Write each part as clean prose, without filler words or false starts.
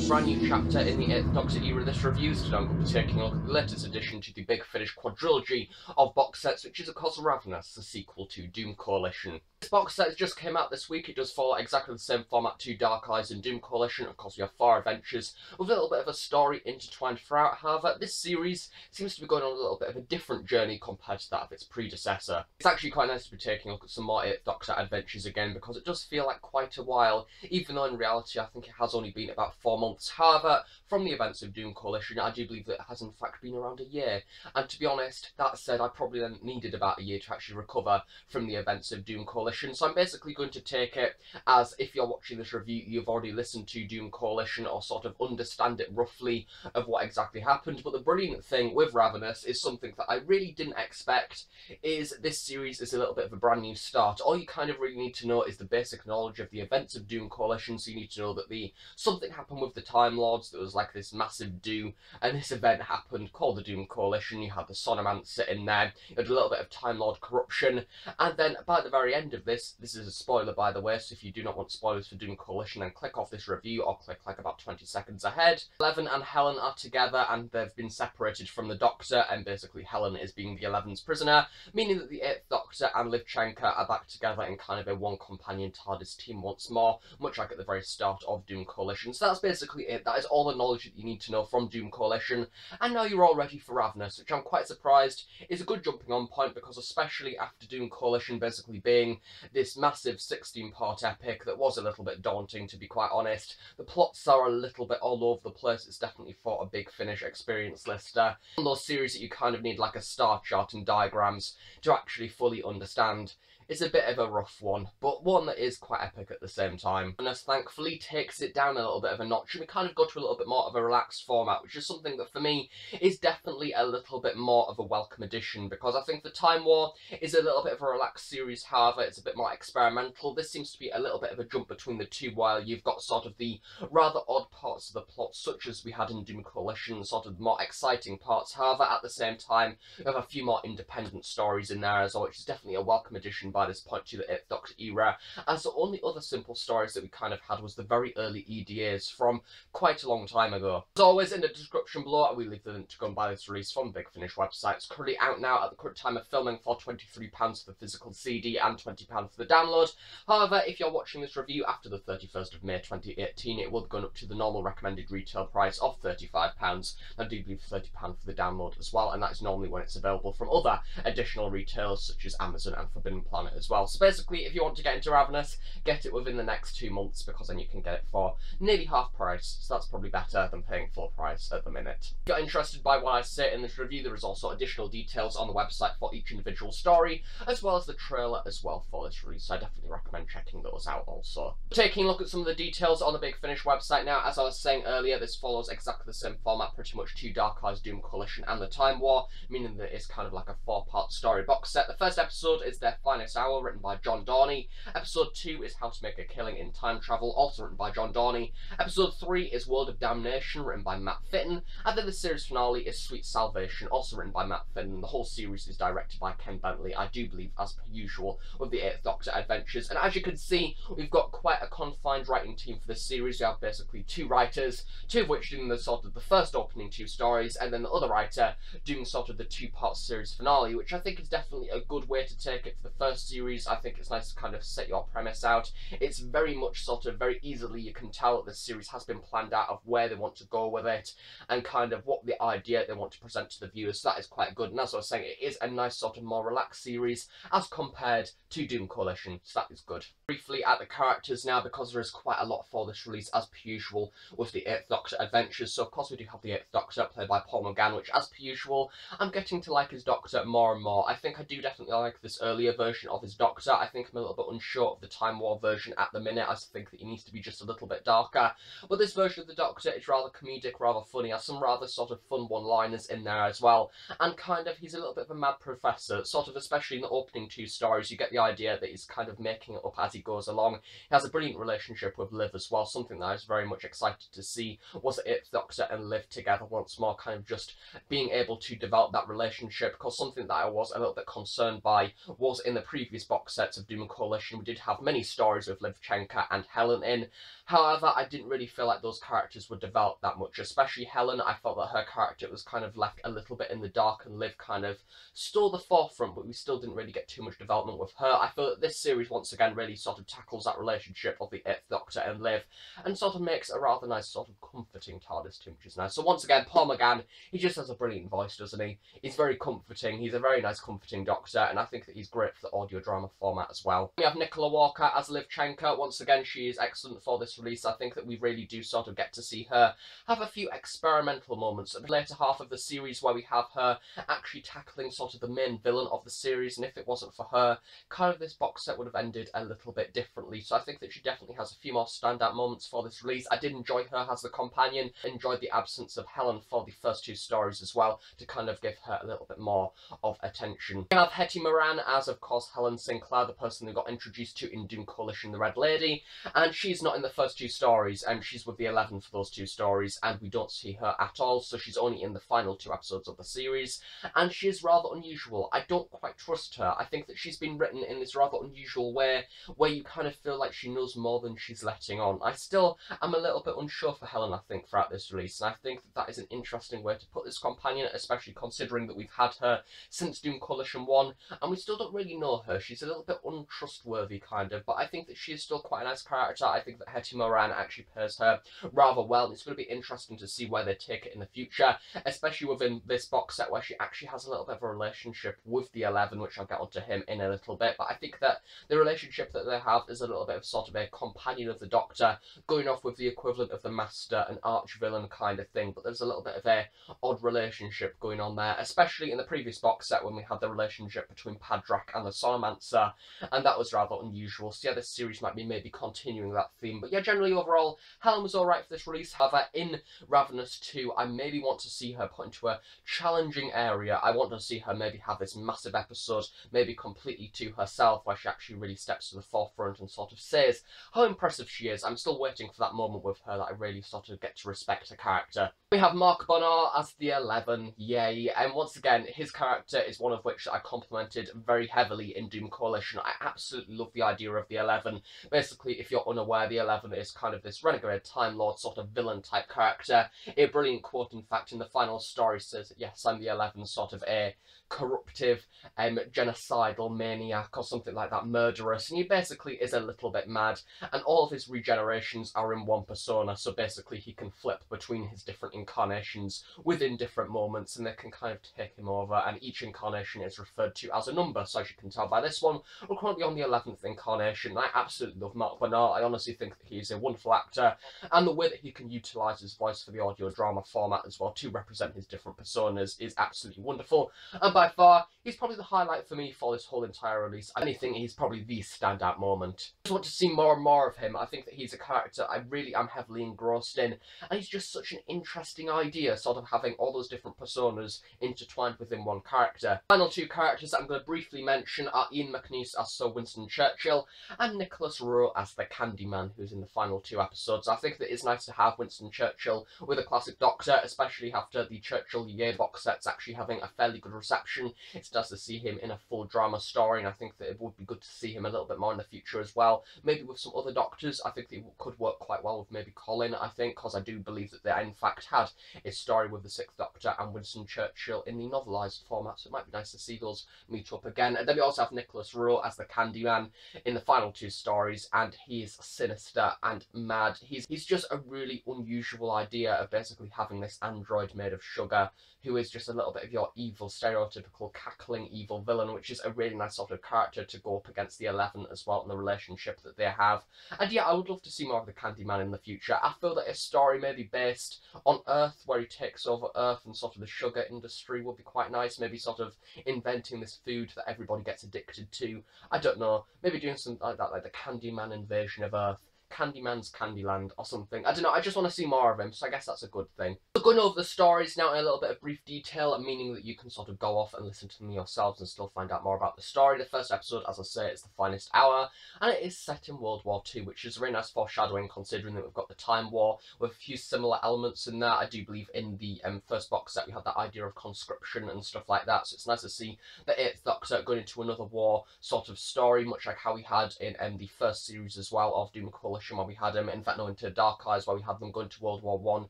brand new chapter in the 8th Doctor era. This review is today I'm going to be taking a look at the latest addition to the Big Finish quadrilogy of box sets, which is of course Ravenous, the sequel to Doom Coalition. This box set just came out this week. It does follow exactly the same format to Dark Eyes and Doom Coalition. Of course, we have 4 adventures with a little bit of a story intertwined throughout. However, this series seems to be going on a little bit of a different journey compared to that of its predecessor. It's actually quite nice to be taking a look at some more 8th Doctor adventures again, because it does feel like quite a while, even though in reality I think it has only been about 4 months. However, from the events of Doom Coalition, I do believe that it has in fact been around a year. And to be honest, that said, I probably then needed about a year to actually recover from the events of Doom Coalition. So I'm basically going to take it as, if you're watching this review, you've already listened to Doom Coalition or sort of understand it roughly of what exactly happened. But the brilliant thing with Ravenous is something that I really didn't expect, is this series is a little bit of a brand new start. All you kind of really need to know is the basic knowledge of the events of Doom Coalition. So you need to know that something happened with the Time Lords that was like this massive do, and this event happened called the Doom Coalition. You had the Sonomancer in there, you had a little bit of Time Lord corruption, and then by the very end of this is a spoiler by the way, so if you do not want spoilers for Doom Coalition, then click off this review or click like about 20 seconds ahead. Eleven and Helen are together and they've been separated from the Doctor, and basically Helen is being the 11's prisoner, meaning that the 8th Doctor and Livchenka are back together in kind of a one companion TARDIS team once more, much like at the very start of Doom Coalition. So that's basically it. That is all the knowledge that you need to know from Doom Coalition, and now you're all ready for Ravenous, which I'm quite surprised is a good jumping on point, because especially after Doom Coalition basically being this massive 16-part epic that was a little bit daunting, to be quite honest. The plots are a little bit all over the place. It's definitely for a Big Finish experience lister. One of those series that you kind of need like a star chart and diagrams to actually fully understand. It's a bit of a rough one, but one that is quite epic at the same time. And this thankfully takes it down a little bit of a notch, and we kind of go to a little bit more of a relaxed format, which is something that for me is definitely a little bit more of a welcome addition, because I think the Time War is a little bit of a relaxed series. However, it's a bit more experimental. This seems to be a little bit of a jump between the two, while you've got sort of the rather odd parts of the plot, such as we had in Doom Coalition, sort of more exciting parts. However, at the same time, you have a few more independent stories in there as well, which is definitely a welcome addition by this point to the 8th Doctor era, as the only other simple stories that we kind of had was the very early EDAs from quite a long time ago. As always, in the description below, we leave the link to go and buy this release from Big Finish website. It's currently out now at the current time of filming for £23 for the physical CD and £20 for the download. However, if you're watching this review after the 31st of May 2018, it will be going up to the normal recommended retail price of £35. I do believe £30 for the download as well, and that is normally when it's available from other additional retailers such as Amazon and Forbidden Planet as well. So basically, if you want to get into Ravenous, get it within the next 2 months, because then you can get it for nearly half price, so that's probably better than paying full price at the minute. If you're interested by what I say in this review, there is also additional details on the website for each individual story, as well as the trailer as well for this release, so I definitely recommend checking those out also. Taking a look at some of the details on the Big Finish website now, as I was saying earlier, this follows exactly the same format pretty much to Dark Eyes, Doom Coalition and the Time War, meaning that it's kind of like a 4-part story box set. The first episode is Their Finest Hour, written by John Dorney. Episode 2 is How to Make a Killing in Time Travel, also written by John Dorney. Episode 3 is World of Damnation, written by Matt Fitton. And then the series finale is Sweet Salvation, also written by Matt Fitton. The whole series is directed by Ken Bentley, I do believe, as per usual, with the 8th Doctor adventures. And as you can see, we've got quite a confined writing team for this series. We have basically 2 writers, 2 of which doing the sort of the first opening 2 stories, and then the other writer doing sort of the 2-part series finale, which I think is definitely a good way to take it for the first series. I think it's nice to kind of set your premise out. It's very much sort of very easily you can tell that this series has been planned out of where they want to go with it and kind of what the idea they want to present to the viewers. So that is quite good, and as I was saying, it is a nice sort of more relaxed series as compared to Doom Coalition, so that is good. Briefly at the characters now, because there is quite a lot for this release as per usual with the 8th Doctor adventures. So of course we do have the 8th Doctor played by Paul McGann, which as per usual I'm getting to like his Doctor more and more. I think I do definitely like this earlier version of his Doctor. I think I'm a little bit unsure of the Time War version at the minute. I think that he needs to be just a little bit darker, but this version of the Doctor is rather comedic, rather funny, has some rather sort of fun one-liners in there as well, and kind of he's a little bit of a mad professor, sort of, especially in the opening 2 stories. You get the idea that he's kind of making it up as he goes along. He has a brilliant relationship with Liv as well. Something that I was very much excited to see was the 8th Doctor and Liv together once more, kind of just being able to develop that relationship, because something that I was a little bit concerned by was in the previous previous box sets of Doom and Coalition, we did have many stories with Livchenka and Helen in. However, I didn't really feel like those characters were developed that much, especially Helen. I felt that her character was kind of left a little bit in the dark, and Liv kind of stole the forefront, but we still didn't really get too much development with her. I feel that this series once again really sort of tackles that relationship of the 8th Doctor and Liv, and sort of makes a rather nice sort of comforting TARDIS tune, which is nice. So once again, Paul McGann, he just has a brilliant voice, doesn't he? He's very comforting, he's a very nice comforting Doctor, and I think that he's great for the audio drama format as well. We have Nicola Walker as Livchenka. Once again, she is excellent for this release. I think that we really do sort of get to see her have a few experimental moments in the later half of the series where we have her actually tackling sort of the main villain of the series, and if it wasn't for her, kind of this box set would have ended a little bit differently. So I think that she definitely has a few more standout moments for this release. I did enjoy her as the companion, enjoyed the absence of Helen for the first 2 stories as well, to kind of give her a little bit more of attention. We have Hetty Moran as, of course, Helen Sinclair, the person who got introduced to in Doom Coalition, the Red Lady, and she's not in the first 2 stories, and she's with the 11 for those 2 stories, and we don't see her at all, so she's only in the final 2 episodes of the series, and she is rather unusual. I don't quite trust her. I think that she's been written in this rather unusual way, where you kind of feel like she knows more than she's letting on. I still am a little bit unsure for Helen, I think, throughout this release, and I think that that is an interesting way to put this companion, especially considering that we've had her since Doom Coalition 1, and we still don't really know her. She's a little bit untrustworthy, kind of, but I think that she is still quite a nice character. I think that Hetty Moran actually pairs her rather well, and it's going to be interesting to see where they take it in the future, especially within this box set where she actually has a little bit of a relationship with the 11, which I'll get onto him in a little bit. But I think that the relationship that they have is a little bit of sort of a companion of the Doctor, going off with the equivalent of the Master, an arch-villain kind of thing, but there's a little bit of a odd relationship going on there, especially in the previous box set when we had the relationship between Padrak and the Sonomancer, and that was rather unusual. So yeah, this series might be maybe continuing that theme. But yeah, generally overall, Helen was alright for this release. However, in Ravenous 2, I maybe want to see her put into a challenging area. I want to see her maybe have this massive episode, maybe completely to herself, where she actually really steps to the forefront and sort of says how impressive she is. I'm still waiting for that moment with her that I really sort of get to respect her character. We have Mark Bonnar as the 11, yay, and once again, his character is one of which I complimented very heavily in Doom Coalition. I absolutely love the idea of the 11. Basically, if you're unaware, the 11 is kind of this renegade Time Lord sort of villain type character. A brilliant quote, in fact, in the final story says, yes, I'm the 11, sort of a corruptive, genocidal maniac or something like that, murderous, and he basically is a little bit mad, and all of his regenerations are in one persona, so basically he can flip between his different incarnations within different moments, and they can kind of take him over, and each incarnation is referred to as a number. So as you can tell by this one, we're currently on the 11th incarnation, and I absolutely love Mark Bonnar. I honestly think that he's a wonderful actor, and the way that he can utilise his voice for the audio drama format as well to represent his different personas is absolutely wonderful, and by far, he's probably the highlight for me for this whole entire release. I think he's probably the standout moment. I just want to see more and more of him. I think that he's a character I really am heavily engrossed in, and he's just such an interesting idea, sort of having all those different personas intertwined within one character. Final 2 characters that I'm going to briefly mention are Ian McNeice as Sir Winston Churchill, and Nicholas Rowe as the Candyman, who's in the final 2 episodes. I think that it's nice to have Winston Churchill with a classic Doctor, especially after the Churchill Year box set's actually having a fairly good reception. It's nice to see him in a full drama story, and I think that it would be good to see him a little bit more in the future as well. Maybe with some other Doctors. I think that it could work quite well with maybe Colin, I think, because I do believe that they in fact had a story with the 6th Doctor and Winston Churchill in the novelised format, so it might be nice to see those meet up again. And then we also have Nicholas Rowe as the Candyman in the final 2 stories, and he's sinister and mad. He's just a really unusual idea of basically having this android made of sugar who is just a little bit of your evil, stereotypical, cackling evil villain, which is a really nice sort of character to go up against the 11 as well, and the relationship that they have. And yeah, I would love to see more of the Candyman in the future. I feel that a story maybe based on Earth, where he takes over Earth and sort of the sugar industry, would be quite nice. Maybe sort of inventing this food that everybody gets addicted to. I don't know. Maybe doing something like that, like the Candyman invasion of Earth. Candyman's Candyland or something. I don't know, I just want to see more of him, so I guess that's a good thing. So going over the stories now in a little bit of brief detail, meaning that you can sort of go off and listen to them yourselves and still find out more about the story. The first episode, as I say, is The Finest Hour, and it is set in World War II, which is a very nice foreshadowing considering that we've got the Time War with a few similar elements in there. I do believe in the first box set we had that idea of conscription and stuff like that, so it's nice to see the 8th Doctor going into another war sort of story, much like how we had in the first series as well of Doom Coalition, where we had in fact no, into Dark Eyes, where we had them going to World War One.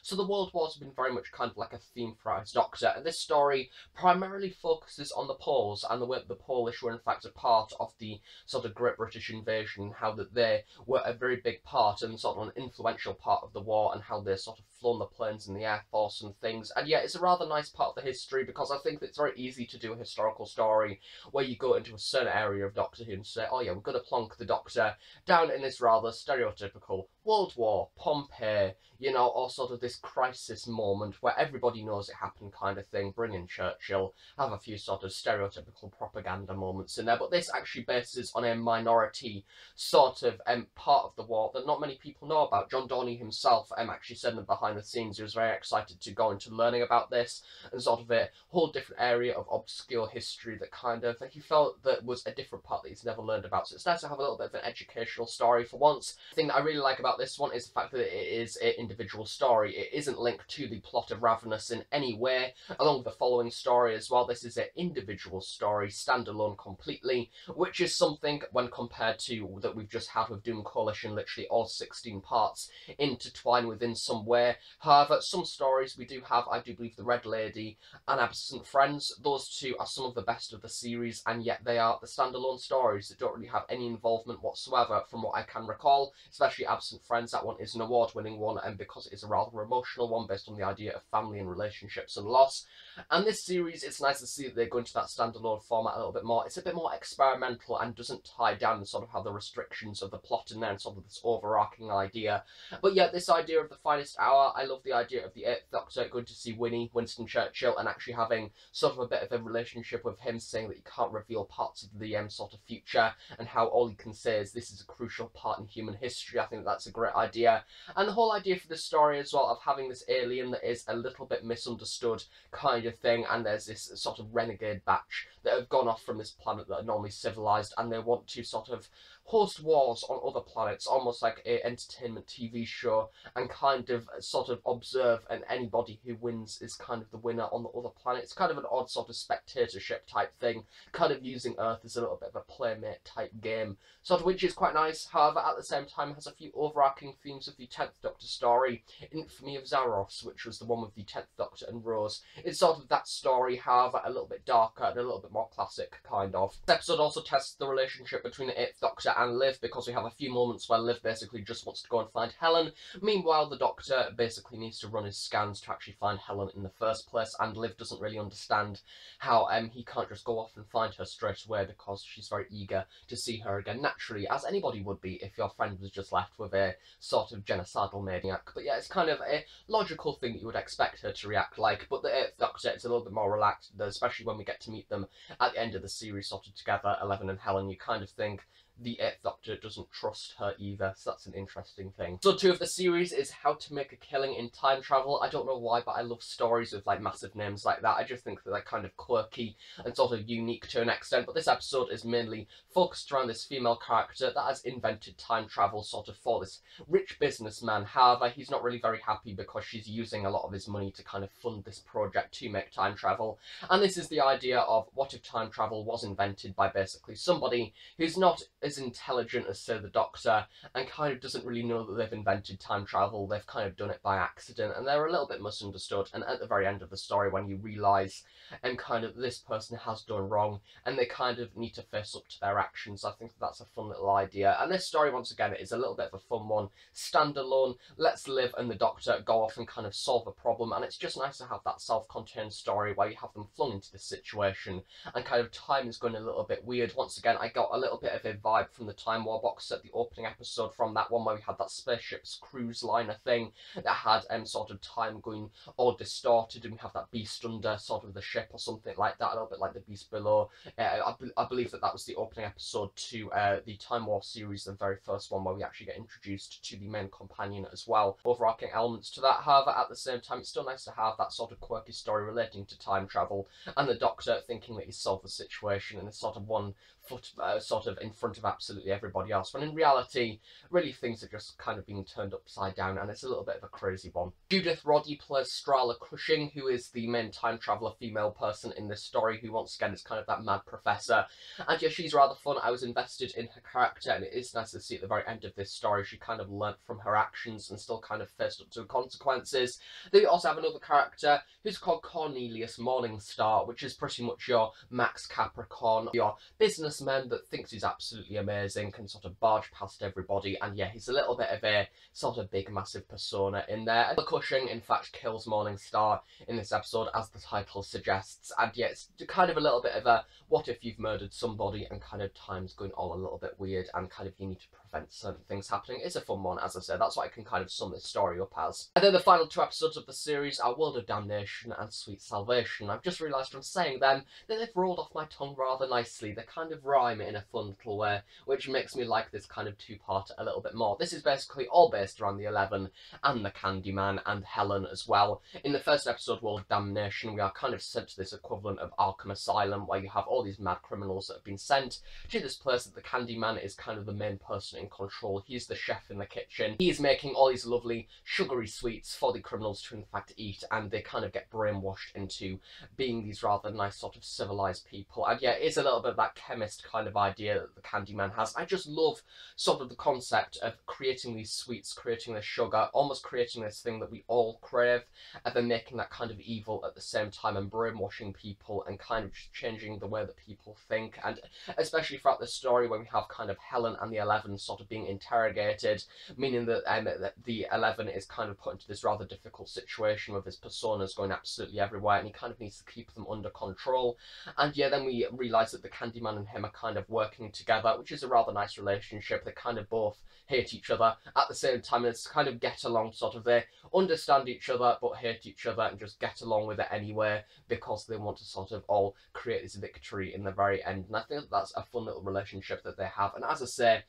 So the World Wars have been very much kind of like a theme for our Doctor, and this story primarily focuses on the Poles and the way that the Polish were in fact a part of the sort of Great British invasion, how that they were a very big part and sort of an influential part of the war, and how they sort of flown the planes in the Air Force and things. And yeah, it's a rather nice part of the history, because I think that it's very easy to do a historical story where you go into a certain area of Doctor Who and say, oh yeah, we're going to plonk the Doctor down in this rather stereotypical World War, Pompeii, you know, or sort of this crisis moment where everybody knows it happened kind of thing, bring in Churchill, have a few sort of stereotypical propaganda moments in there. But this actually bases on a minority sort of part of the war that not many people know about. John Dorney himself actually said in the behind the scenes he was very excited to go into learning about this, and sort of a whole different area of obscure history that kind of he felt that was a different part that he's never learned about. So it's nice to have a little bit of an educational story for once. The thing that I really like about this one is the fact that it is an individual story. It isn't linked to the plot of Ravenous in any way, along with the following story as well. This is an individual story, standalone completely, which is something when compared to that we've just had with Doom Coalition, literally all 16 parts intertwined within some way. However, some stories we do have, I do believe The Red Lady and Absent Friends, those two are some of the best of the series, and yet they are the standalone stories that don't really have any involvement whatsoever from what I can recall, especially Absent Friends. That one is an award-winning one, and because it is a rather emotional one based on the idea of family and relationships and loss. And this series, it's nice to see that they're going to that standalone format a little bit more. It's a bit more experimental and doesn't tie down and sort of have the restrictions of the plot in there and sort of this overarching idea. But yeah, this idea of The Finest Hour, I love the idea of the 8th Doctor going to see Winston Churchill, and actually having sort of a bit of a relationship with him, saying that he can't reveal parts of the sort of future, and how all he can say is this is a crucial part in human history. I think that's a great idea. And the whole idea for this story as well of having this alien that is a little bit misunderstood kind of thing, and there's this sort of renegade batch that have gone off from this planet that are normally civilized, and they want to sort of host wars on other planets, almost like an entertainment TV show, and kind of sort of observe, and anybody who wins is kind of the winner on the other planet. It's kind of an odd sort of spectatorship type thing, kind of using Earth as a little bit of a playmate type game, sort of, which is quite nice. However, at the same time, it has a few overarching themes of the 10th Doctor story, Infamy of Zaros, which was the one with the 10th Doctor and Rose. It's sort of that story, however, a little bit darker and a little bit more classic, kind of. This episode also tests the relationship between the 8th Doctor and Liv, because we have a few moments where Liv basically just wants to go and find Helen. Meanwhile, the Doctor basically needs to run his scans to actually find Helen in the first place, and Liv doesn't really understand how he can't just go off and find her straight away, because she's very eager to see her again, naturally, as anybody would be if your friend was just left with a sort of genocidal maniac. But yeah, it's kind of a logical thing that you would expect her to react like. But the 8th Doctor, it's a little bit more relaxed, especially when we get to meet them at the end of the series sort of together, Eleven and Helen. You kind of think the 8th Doctor doesn't trust her either, so that's an interesting thing. Episode 2 of the series is How to Make a Killing in Time Travel. I don't know why, but I love stories with like massive names like that. I just think that they're kind of quirky and sort of unique to an extent, but this episode is mainly focused around this female character that has invented time travel sort of for this rich businessman. However, he's not really very happy because she's using a lot of his money to kind of fund this project to make time travel. And this is the idea of what if time travel was invented by basically somebody who's not as intelligent as, say, the Doctor, and kind of doesn't really know that they've invented time travel. They've kind of done it by accident, and they're a little bit misunderstood. And at the very end of the story, when you realise and kind of this person has done wrong, and they kind of need to face up to their actions, I think that's a fun little idea. And this story, once again, is a little bit of a fun one, standalone. Let's Liv and the Doctor go off and kind of solve a problem, and it's just nice to have that self-contained story where you have them flung into this situation, and kind of time is going a little bit weird. Once again, I got a little bit of a vibe vibe from the Time War box set, the opening episode from that one where we had that spaceship's cruise liner thing that had sort of time going all distorted, and we have that beast under sort of the ship or something like that, a little bit like the beast below. I believe that was the opening episode to the Time War series, the very first one where we actually get introduced to the main companion as well. Overarching elements to that, however, at the same time, it's still nice to have that sort of quirky story relating to time travel, and the Doctor thinking that he's solved the situation and is sort of one foot sort of in front of absolutely everybody else, when in reality, really things are just kind of being turned upside down, and it's a little bit of a crazy one. Judith Roddy plays Strala Cushing, who is the main time traveller female person in this story, who once again is kind of that mad professor, and yeah, she's rather fun. I was invested in her character, and it is nice to see at the very end of this story she kind of learnt from her actions and still kind of faced up to the consequences. Then we also have another character who's called Cornelius Morningstar, which is pretty much your Max Capricorn, your businessman that thinks he's absolutely amazing, can sort of barge past everybody, and yeah, he's a little bit of a sort of big massive persona in there. And Cushing in fact kills Morningstar in this episode, as the title suggests, and yeah, it's kind of a little bit of a what if you've murdered somebody and kind of time's going all a little bit weird and kind of you need to prevent certain things happening. It's a fun one, as I said. That's what I can kind of sum this story up as. And then the final two episodes of the series are World of Damnation and Sweet Salvation. I've just realised from saying them that they've rolled off my tongue rather nicely. They kind of rhyme in a fun little way, which makes me like this kind of two-parter a little bit more. This is basically all based around the 11 and the Candyman and Helen as well. In the first episode, World of Damnation, we are kind of sent to this equivalent of Arkham Asylum, where you have all these mad criminals that have been sent to this place that the Candyman is kind of the main person in control. He's the chef in the kitchen. He's making all these lovely sugary sweets for the criminals to in fact eat, and they kind of get brainwashed into being these rather nice sort of civilized people. And yeah, it's a little bit of that chemist kind of idea that the Candyman has. I just love sort of the concept of creating these sweets, creating this sugar, almost creating this thing that we all crave, and then making that kind of evil at the same time and brainwashing people and kind of just changing the way that people think. And especially throughout the story when we have kind of Helen and the 11 sort of being interrogated, meaning that the 11 is kind of put into this rather difficult situation with his personas going absolutely everywhere, and he kind of needs to keep them under control. And yeah, then we realise that the Candyman and him are kind of working together, which is a rather nice relationship. They kind of both hate each other at the same time, and it's kind of get along, sort of they understand each other but hate each other and just get along with it anyway because they want to sort of all create this victory in the very end. And I think that's a fun little relationship that they have. And as I say,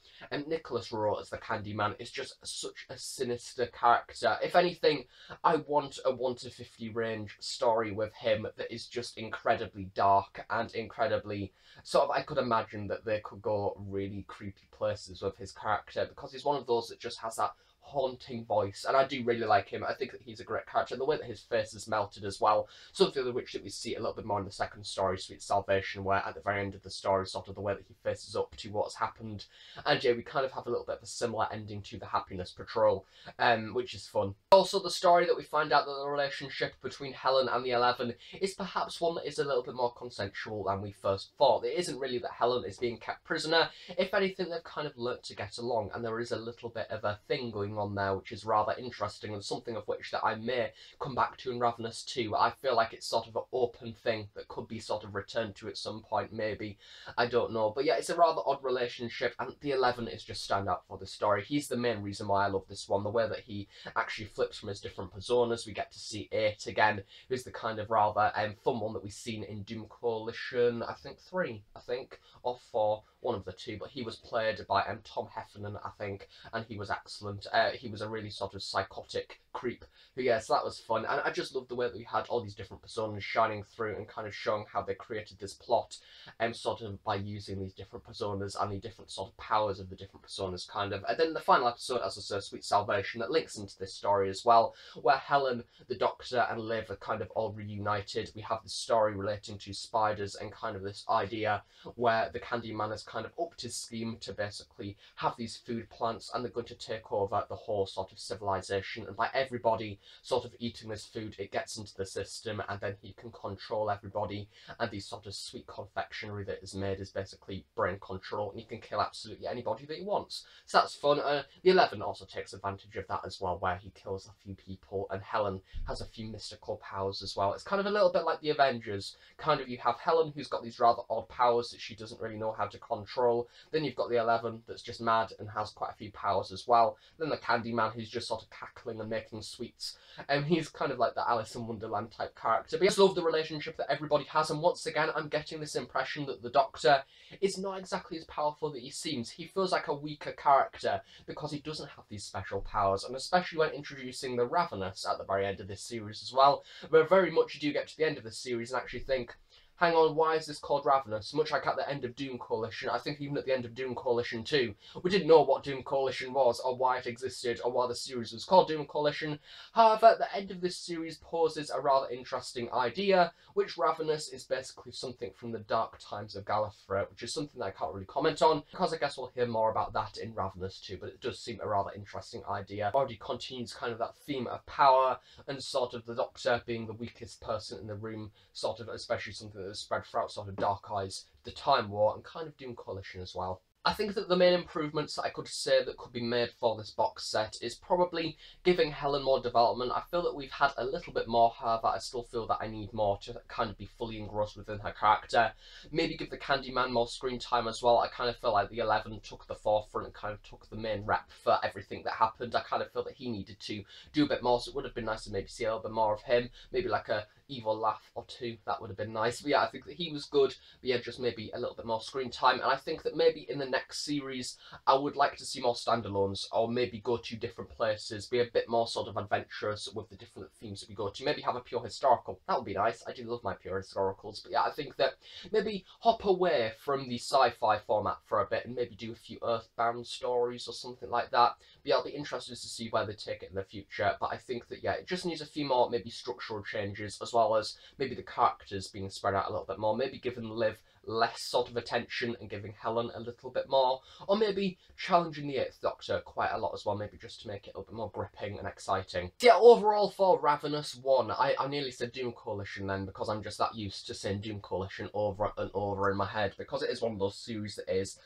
Nicholas Rowe as the Candyman is just such a sinister character. If anything, I want a 1 to 50 range story with him that is just incredibly dark and incredibly sort of, I could imagine that they could go really creepy places with his character, because he's one of those that just has that haunting voice, and I do really like him. I think that he's a great character, and the way that his face is melted as well, something of which that we see a little bit more in the second story, Sweet Salvation, where at the very end of the story, sort of the way that he faces up to what's happened, and yeah, we kind of have a little bit of a similar ending to the Happiness Patrol, which is fun. Also, the story that we find out that the relationship between Helen and the 11 is perhaps one that is a little bit more consensual than we first thought. It isn't really that Helen is being kept prisoner. If anything, they've kind of learnt to get along, and there is a little bit of a thing going on there which is rather interesting, and something of which that I may come back to in Ravenous too. I feel like it's sort of an open thing that could be sort of returned to at some point, maybe. I don't know. But yeah, it's a rather odd relationship, and the 11 is just stand out for the story. He's the main reason why I love this one. The way that he actually flips from his different personas. We get to see 8 again, who's the kind of rather fun one that we've seen in Doom Coalition, I think 3, or 4, one of the two, but he was played by Tom Heffernan, I think, and he was excellent. He was a really sort of psychotic creep. But yeah, so that was fun, and I just loved the way that we had all these different personas shining through and kind of showing how they created this plot, sort of by using these different personas and the different sort of powers of the different personas, kind of. And then the final episode, as I said, Sweet Salvation, that links into this story as well, where Helen, the Doctor, and Liv are kind of all reunited. We have this story relating to spiders and kind of this idea where the Candyman has kind of upped his scheme to basically have these food plants, and they're going to take over the whole sort of civilization, and by everybody sort of eating this food, it gets into the system, and then he can control everybody, and the sort of sweet confectionery that is made is basically brain control, and he can kill absolutely anybody that he wants. So that's fun. The 11 also takes advantage of that as well, where he kills a few people, and Helen has a few mystical powers as well. It's kind of a little bit like the Avengers. Kind of, you have Helen, who's got these rather odd powers that she doesn't really know how to control. Then you've got the 11 that's just mad and has quite a few powers as well. Then the Candyman, who's just sort of cackling and making sweets. He's kind of like the Alice in Wonderland type character. But I just love the relationship that everybody has, and once again, I'm getting this impression that the Doctor is not exactly as powerful that he seems. He feels like a weaker character because he doesn't have these special powers, and especially when introducing the Ravenous at the very end of this series as well, where very much you do get to the end of the series and actually think, hang on, why is this called Ravenous? Much like at the end of Doom Coalition, I think even at the end of Doom Coalition 2, we didn't know what Doom Coalition was, or why it existed, or why the series was called Doom Coalition. However, the end of this series poses a rather interesting idea, which Ravenous is basically something from the dark times of Gallifrey, which is something that I can't really comment on, because I guess we'll hear more about that in Ravenous 2, but it does seem a rather interesting idea. Already continues kind of that theme of power, and sort of the Doctor being the weakest person in the room, sort of, especially something that is spread throughout sort of Dark Eyes, the Time War, and kind of Doom Coalition as well. I think that the main improvements that I could say that could be made for this box set is probably giving Helen more development. I feel that we've had a little bit more, however I still feel that I need more to kind of be fully engrossed within her character. Maybe give the Candyman more screen time as well. I kind of feel like the 11 took the forefront and kind of took the main rep for everything that happened. I kind of feel that he needed to do a bit more, so it would have been nice to maybe see a little bit more of him. Maybe like a evil laugh or two, that would have been nice. But yeah, I think that he was good, but yeah, just maybe a little bit more screen time. And I think that maybe in the next series, I would like to see more standalones, or maybe go to different places, be a bit more sort of adventurous with the different themes that we go to. Maybe have a pure historical. That would be nice. I do love my pure historicals. But yeah, I think that maybe hop away from the sci-fi format for a bit and maybe do a few Earthbound stories or something like that. But yeah, I'll be interested to see where they take it in the future. But I think that, yeah, it just needs a few more maybe structural changes, as well as maybe the characters being spread out a little bit more, maybe giving Liv less sort of attention and giving Helen a little bit more, or maybe challenging the 8th Doctor quite a lot as well, maybe just to make it a little bit more gripping and exciting. So yeah, overall for Ravenous 1, I nearly said Doom Coalition then, because I'm just that used to saying Doom Coalition over and over in my head, because it is one of those series that is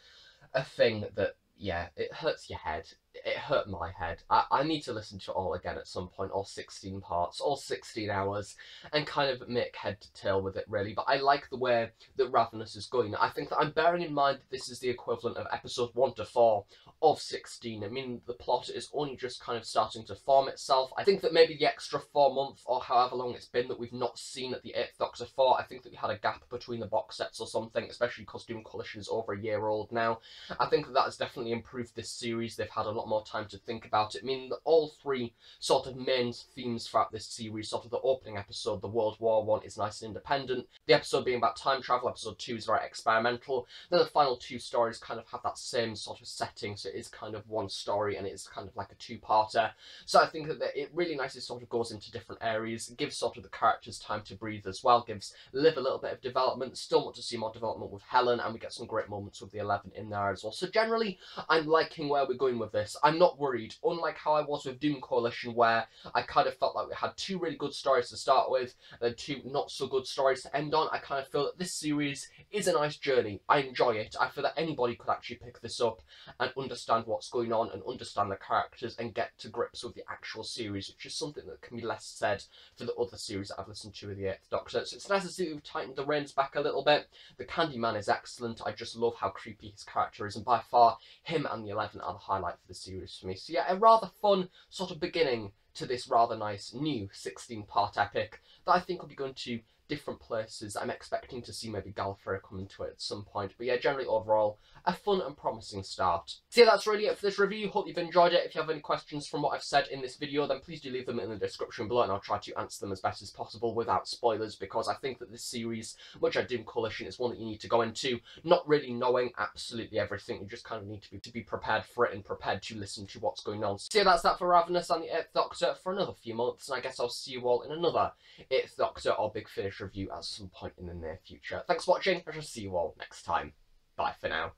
a thing that, yeah, it hurts your head. It hurt my head. I need to listen to it all again at some point, all 16 parts, all 16 hours, and kind of make head to tail with it, really. But I like the way that Ravenous is going. I think that I'm bearing in mind that this is the equivalent of episodes 1 to 4 of 16. I mean, the plot is only just kind of starting to form itself. I think that maybe the extra 4 months, or however long it's been, that we've not seen at the 8th Doctor 4, I think that we had a gap between the box sets or something, especially because Doom Coalition is over a year old now. I think that has definitely improved this series. They've had a lot more time to think about it. I mean, all 3 sort of main themes throughout this series, sort of the opening episode, the World War one, is nice and independent. The episode being about time travel, episode 2 is very experimental. Then the final 2 stories kind of have that same sort of setting, so it is kind of one story and it's kind of like a 2-parter. So I think that it really nicely sort of goes into different areas, gives sort of the characters time to breathe as well, gives Liv a little bit of development. Still want to see more development with Helen, and we get some great moments with the 11 in there as well. So generally, I'm liking where we're going with this. I'm not worried, unlike how I was with Doom Coalition, where I kind of felt like we had 2 really good stories to start with, and then 2 not so good stories to end on. I kind of feel that this series is a nice journey. I enjoy it. I feel that anybody could actually pick this up and understand what's going on and understand the characters and get to grips with the actual series, which is something that can be less said for the other series that I've listened to with the 8th Doctor. So it's nice to see we've tightened the reins back a little bit. The Candyman is excellent. I just love how creepy his character is, and by far him and the 11 are the highlight for the series for me. So yeah, a rather fun sort of beginning to this rather nice new 16-part epic that I think will be going to different places. I'm expecting to see maybe Gallifrey come into it at some point. But yeah, generally overall, a fun and promising start. So yeah, that's really it for this review. Hope you've enjoyed it. If you have any questions from what I've said in this video, then please do leave them in the description below, and I'll try to answer them as best as possible without spoilers, because I think that this series, much like Doom Coalition, is one that you need to go into not really knowing absolutely everything. You just kind of need to be prepared for it and prepared to listen to what's going on. So yeah, that's that for Ravenous and the 8th Doctor for another few months, and I guess I'll see you all in another 8th Doctor or Big Finish review at some point in the near future. Thanks for watching. I shall see you all next time. Bye for now.